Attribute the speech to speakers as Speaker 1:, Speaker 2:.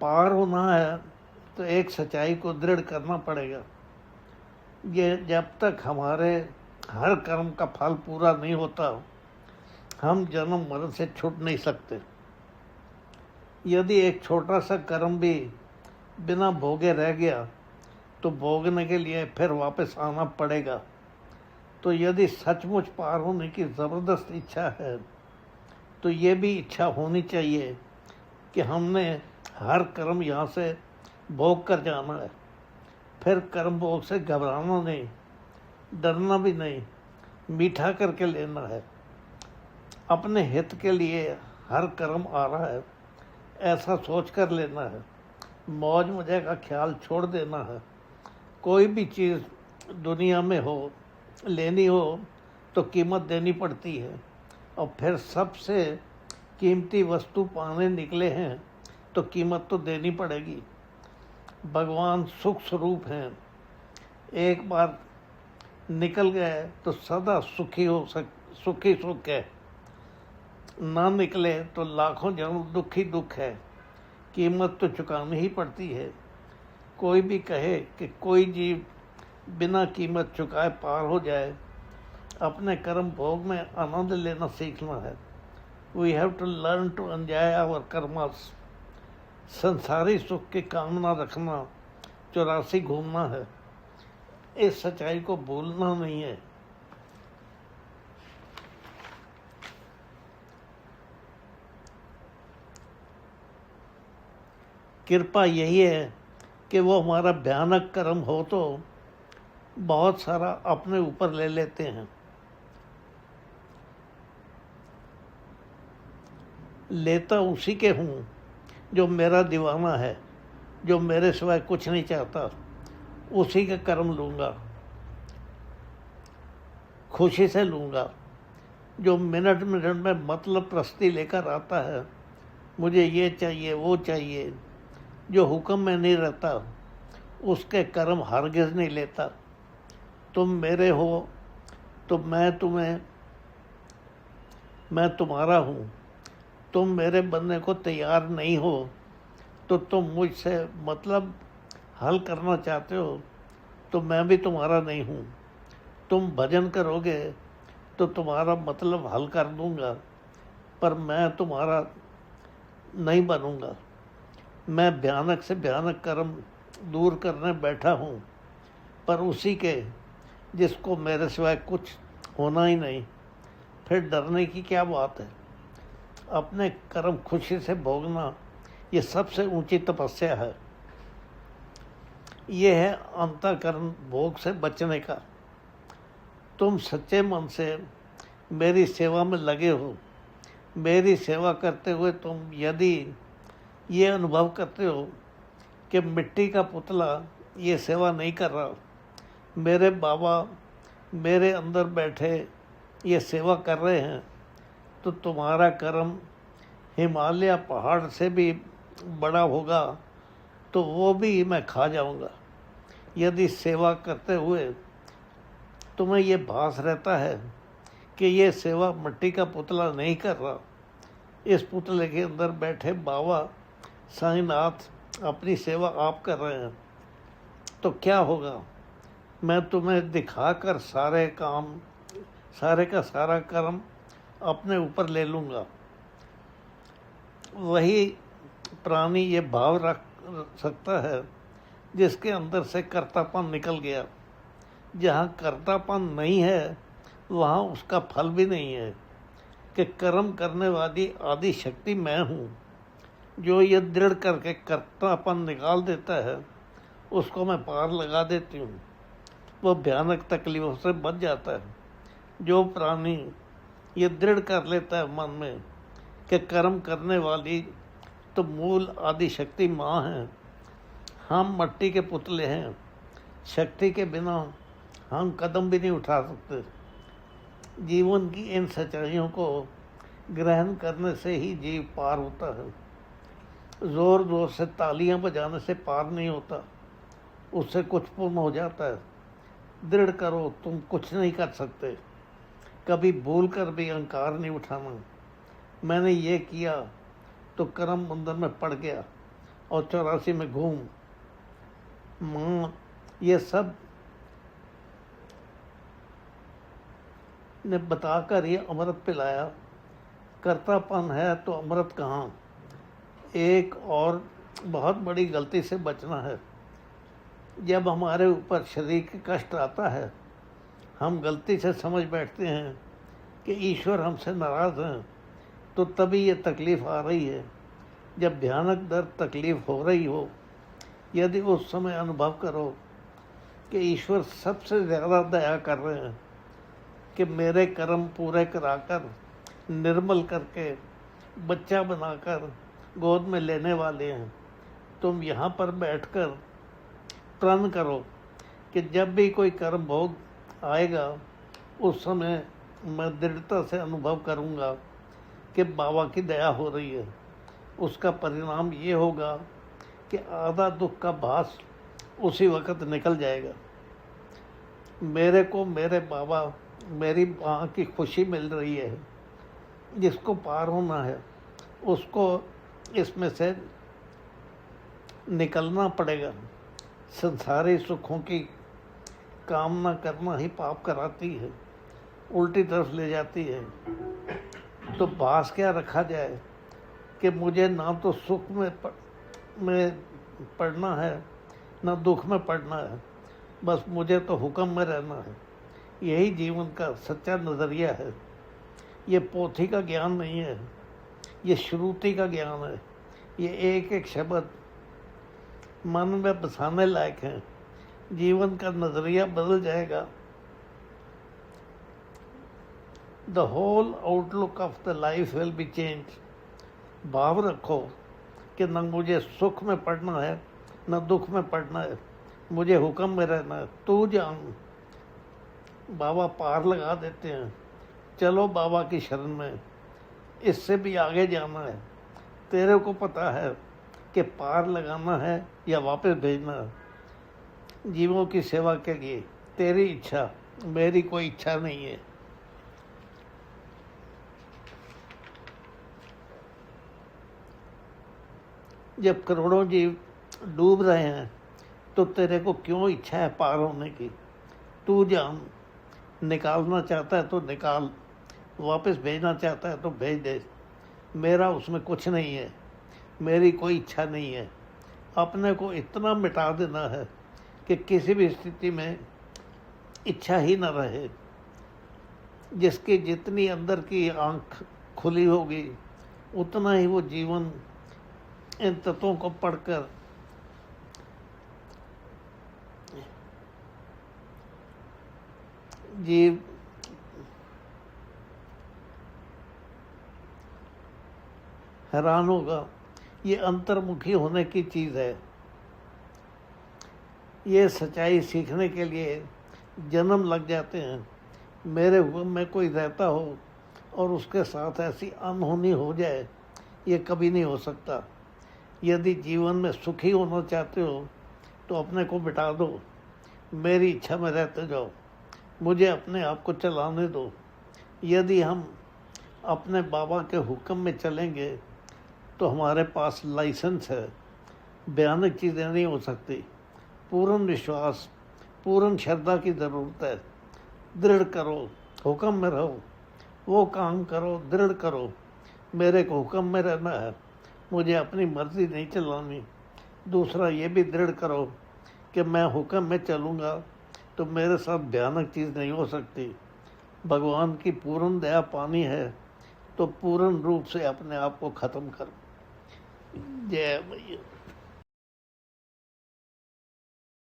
Speaker 1: पार होना है तो एक सच्चाई को दृढ़ करना पड़ेगा। ये जब तक हमारे हर कर्म का फल पूरा नहीं होता, हम जन्म मरण से छूट नहीं सकते। यदि एक छोटा सा कर्म भी बिना भोगे रह गया तो भोगने के लिए फिर वापस आना पड़ेगा। तो यदि सचमुच पार होने की ज़बरदस्त इच्छा है तो ये भी इच्छा होनी चाहिए कि हमने हर कर्म यहाँ से भोग कर जाना है। फिर कर्म भोग से घबराना नहीं, डरना भी नहीं, मीठा करके लेना है। अपने हित के लिए हर कर्म आ रहा है ऐसा सोच कर लेना है। मौज मजे का ख्याल छोड़ देना है। कोई भी चीज़ दुनिया में हो, लेनी हो तो कीमत देनी पड़ती है, और फिर सबसे कीमती वस्तु पाने निकले हैं तो कीमत तो देनी पड़ेगी। भगवान सुख स्वरूप हैं, एक बार निकल गए तो सदा सुखी सुख है। ना निकले तो लाखों जन्म दुखी दुख है। कीमत तो चुकानी ही पड़ती है। कोई भी कहे कि कोई जीव बिना कीमत चुकाए पार हो जाए, अपने कर्म भोग में आनंद लेना सीखना है। We have to learn to enjoy our karmas. संसारी सुख की कामना रखना 84 घूमना है। इस सच्चाई को भूलना नहीं है। कृपा यही है कि वो हमारा भयानक कर्म हो तो बहुत सारा अपने ऊपर ले लेते हैं। लेता उसी के हूँ जो मेरा दीवाना है, जो मेरे सिवाय कुछ नहीं चाहता। उसी के कर्म लूँगा, खुशी से लूँगा। जो मिनट मिनट में मतलब प्रस्ती लेकर आता है, मुझे ये चाहिए वो चाहिए, जो हुक्म में नहीं रहता, उसके कर्म हरगिज़ नहीं लेता। तुम मेरे हो तो मैं तुम्हारा हूँ। तुम मेरे बनने को तैयार नहीं हो तो तुम मुझसे मतलब हल करना चाहते हो तो मैं भी तुम्हारा नहीं हूँ। तुम भजन करोगे तो तुम्हारा मतलब हल कर दूँगा, पर मैं तुम्हारा नहीं बनूँगा। मैं भयानक से भयानक कर्म दूर करने बैठा हूँ, पर उसी के जिसको मेरे सिवाय कुछ होना ही नहीं। फिर डरने की क्या बात है। अपने कर्म खुशी से भोगना ये सबसे ऊंची तपस्या है। ये है अंतःकरण भोग से बचने का। तुम सच्चे मन से मेरी सेवा में लगे हो। मेरी सेवा करते हुए तुम यदि ये अनुभव करते हो कि मिट्टी का पुतला ये सेवा नहीं कर रहा, मेरे बाबा मेरे अंदर बैठे ये सेवा कर रहे हैं, तो तुम्हारा कर्म हिमालय पहाड़ से भी बड़ा होगा तो वो भी मैं खा जाऊंगा। यदि सेवा करते हुए तुम्हें ये भास रहता है कि ये सेवा मिट्टी का पुतला नहीं कर रहा, इस पुतले के अंदर बैठे बाबा साईनाथ अपनी सेवा आप कर रहे हैं, तो क्या होगा। मैं तुम्हें दिखाकर सारे का सारा कर्म अपने ऊपर ले लूँगा। वही प्राणी ये भाव रख सकता है जिसके अंदर से कर्तापन निकल गया। जहाँ कर्तापन नहीं है वहाँ उसका फल भी नहीं है कि कर्म करने वाली आदि शक्ति मैं हूँ। जो ये दृढ़ करके कर्तापन निकाल देता है उसको मैं पार लगा देती हूँ। वो भयानक तकलीफों से बच जाता है। जो प्राणी ये दृढ़ कर लेता है मन में कि कर्म करने वाली तो मूल आदि शक्ति माँ है, हम मिट्टी के पुतले हैं, शक्ति के बिना हम कदम भी नहीं उठा सकते। जीवन की इन सच्चाइयों को ग्रहण करने से ही जीव पार होता है। ज़ोर ज़ोर से तालियां बजाने से पार नहीं होता, उससे कुछ पूर्ण हो जाता है। दृढ़ करो, तुम कुछ नहीं कर सकते। कभी भूल कर भी अहंकार नहीं उठाना। मैंने ये किया तो कर्म बंधन में पड़ गया, और 84 में घूम। माँ ये सब ने बताकर ये अमृत पिलाया। कर्तापन है तो अमृत कहाँ। एक और बहुत बड़ी गलती से बचना है। जब हमारे ऊपर शरीर कष्ट आता है, हम गलती से समझ बैठते हैं कि ईश्वर हमसे नाराज़ हैं, तो तभी ये तकलीफ़ आ रही है। जब भयानक दर्द तकलीफ़ हो रही हो, यदि उस समय अनुभव करो कि ईश्वर सबसे ज़्यादा दया कर रहे हैं, कि मेरे कर्म पूरे कराकर, निर्मल करके, बच्चा बनाकर गोद में लेने वाले हैं, तुम यहाँ पर बैठकर प्रण करो कि जब भी कोई कर्म भोग आएगा, उस समय मैं दृढ़ता से अनुभव करूँगा कि बाबा की दया हो रही है। उसका परिणाम ये होगा कि आधा दुख का भास उसी वक़्त निकल जाएगा। मेरे को मेरे बाबा, मेरी माँ की खुशी मिल रही है। जिसको पार होना है उसको इसमें से निकलना पड़ेगा। संसारी सुखों की कामना करना ही पाप कराती है, उल्टी तरफ ले जाती है। तो भास क्या रखा जाए कि मुझे ना तो सुख में पढ़ना है, ना दुख में पढ़ना है, बस मुझे तो हुक्म में रहना है। यही जीवन का सच्चा नज़रिया है। ये पोथी का ज्ञान नहीं है, ये श्रुति का ज्ञान है। ये एक एक शब्द मन में बसाने लायक हैं। जीवन का नज़रिया बदल जाएगा। The whole outlook of the life will be change. भाव रखो कि न मुझे सुख में पढ़ना है, न दुख में पढ़ना है, मुझे हुक्म में रहना है। तू जान, बाबा पार लगा देते हैं। चलो बाबा की शरण में, इससे भी आगे जाना है। तेरे को पता है कि पार लगाना है या वापस भेजना है। जीवों की सेवा के लिए तेरी इच्छा, मेरी कोई इच्छा नहीं है। जब करोड़ों जीव डूब रहे हैं तो तेरे को क्यों इच्छा है पार होने की। तू जान, निकालना चाहता है तो निकाल, वापस भेजना चाहता है तो भेज दे। मेरा उसमें कुछ नहीं है, मेरी कोई इच्छा नहीं है। अपने को इतना मिटा देना है कि किसी भी स्थिति में इच्छा ही न रहे। जिसकी जितनी अंदर की आँख खुली होगी, उतना ही वो जीवन इन तत्वों को पढ़कर जीव हैरान होगा। ये अंतर्मुखी होने की चीज़ है। ये सच्चाई सीखने के लिए जन्म लग जाते हैं। मेरे हुक्म में कोई रहता हो और उसके साथ ऐसी अनहोनी हो जाए, ये कभी नहीं हो सकता। यदि जीवन में सुखी होना चाहते हो तो अपने को मिटा दो, मेरी इच्छा में रहते जाओ, मुझे अपने आप को चलाने दो। यदि हम अपने बाबा के हुक्म में चलेंगे तो हमारे पास लाइसेंस है। भयानक चीज़ें नहीं हो सकती। पूर्ण विश्वास, पूर्ण श्रद्धा की ज़रूरत है। दृढ़ करो, हुक्म में रहो, वो काम करो, दृढ़ करो। मेरे को हुक्म में रहना है, मुझे अपनी मर्ज़ी नहीं चलानी। दूसरा ये भी दृढ़ करो कि मैं हुक्म में चलूँगा तो मेरे साथ भयानक चीज़ नहीं हो सकती। भगवान की पूर्ण दया पानी है तो पूर्ण रूप से अपने आप को ख़त्म करो। जय भैया।